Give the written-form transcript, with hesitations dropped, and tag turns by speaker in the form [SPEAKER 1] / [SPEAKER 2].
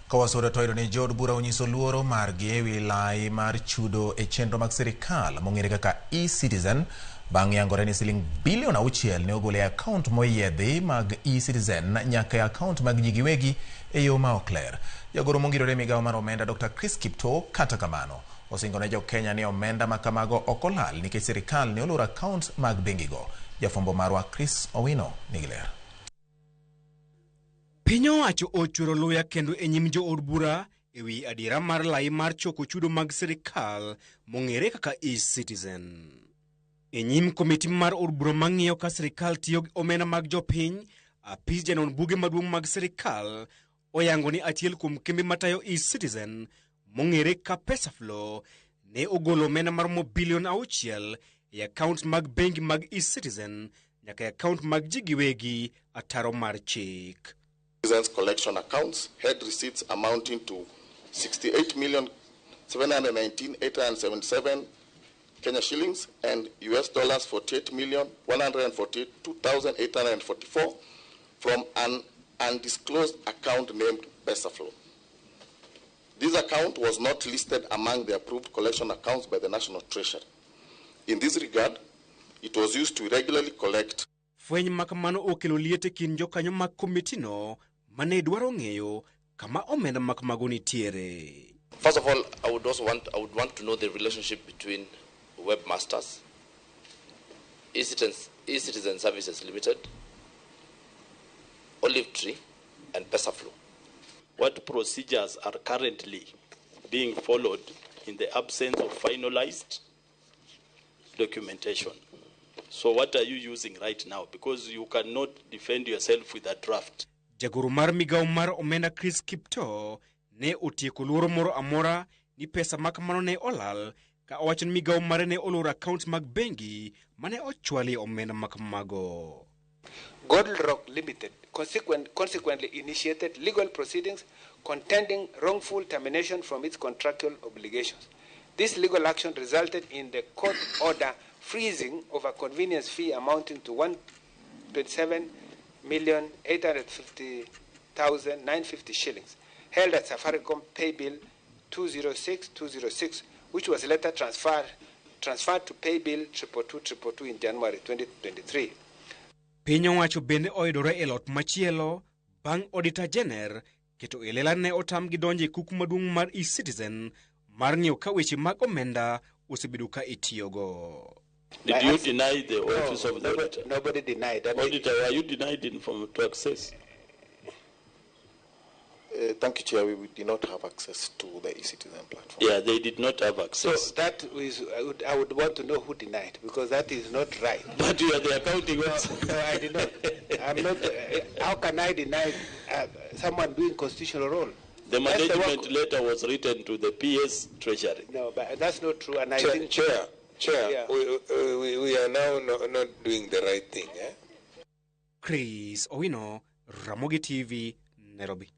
[SPEAKER 1] Kawasuodo toiro ni jod bura onyiso luoro margi ewi lai mar chudo e chenro mag sirikal mong'ere kaka e-citizen bang' yangore ni siling bilion 6 ne ogol e akaunt moyiedhi mag e-citizen nyaka e akaunt mag ji giwegi e yo ma ok ler. Jagoro mongirore migawo mar omenda Dr. Ksh6B kata kamano osingo ne jo Kenya ni omenda ma kamago ok olal nikech sirikal ne oloro akaunt mag bengigo. Jafwambo marwa Chris Owino nigi ler.
[SPEAKER 2] Piny owacho ochwero luya kendo e nyim jo od bura ewi adiera mar lai mar choko chudo mag sirikal mong'ere kaka e-citizen. E nyim komiti mar od bura mang'iyo ka sirikal tiyo gi omenda mag jopiny, apis janon buge maduong' mag sirikal oyango ni achiel kuom kembe matayo e-citizen mong'ere ka pesaflow ne ogolo omenda mar bilion 6 e akaunt mag bengi mag e-citizen nyaka e akaunt mag ji giwegi ataro mar chik.
[SPEAKER 3] Citizens collection accounts had receipts amounting to 68,719,877 Kenya shillings and US dollars 48,142,844 from an undisclosed account named Pesaflow. This account was not listed among the approved collection accounts by the National Treasury. In this regard, it was used to regularly collect.
[SPEAKER 2] Fweny makamano okelo liete kin jokanyo mag komitino mane dwaro ng'eyo kama omenda makamago nitiere.
[SPEAKER 4] First of all, I would want to know the relationship between webmasters, e-citizen Services Limited, Olive Tree, and Pesaflow.
[SPEAKER 5] What procedures are currently being followed in the absence of finalized documentation? So what are you using right now? Because you cannot defend yourself with a draft.
[SPEAKER 2] Jagoro mar migawo mar omenda Ksh6B ne otieko luoro moro amora ni pesa makamano ne olal ka owacho ni migawo mare ne oloro akaunt mag bengi mane ochwali omenda makamago.
[SPEAKER 6] Gold Rock Limited consequently initiated legal proceedings contending wrongful termination from its contractual obligations. This legal action resulted in the court order freezing of a convenience fee amounting to 127,850,950 shillings, held at Safaricom Pay Bill 206 which was later transferred to Pay Bill 222 in January 2023.
[SPEAKER 2] Piny owacho bende oyudore e lot machielo bang' Auditor General keto e lela ne otam gi donje kuku maduong' mar e-citizen mar ng'iyo ka weche mag omenda osebedo ka itiyogo.
[SPEAKER 5] Did you deny the office of the auditor?
[SPEAKER 6] Nobody denied that.
[SPEAKER 5] Auditor, were you denied to access?
[SPEAKER 3] Thank you, Chair. We did not have access to the e-citizen platform.
[SPEAKER 5] Yeah, they did not have access.
[SPEAKER 6] So that is, I would want to know who denied, because that is not right.
[SPEAKER 5] But you are the accounting officer.
[SPEAKER 6] No, I did not. I'm not. How can I deny someone doing constitutional role?
[SPEAKER 5] The management letter was written to the PS Treasury.
[SPEAKER 6] No, but that's not true. And I think
[SPEAKER 7] Chair,
[SPEAKER 6] yeah.
[SPEAKER 7] we are now not doing the right thing.
[SPEAKER 2] Chris Owino, Ramogi TV, Nairobi.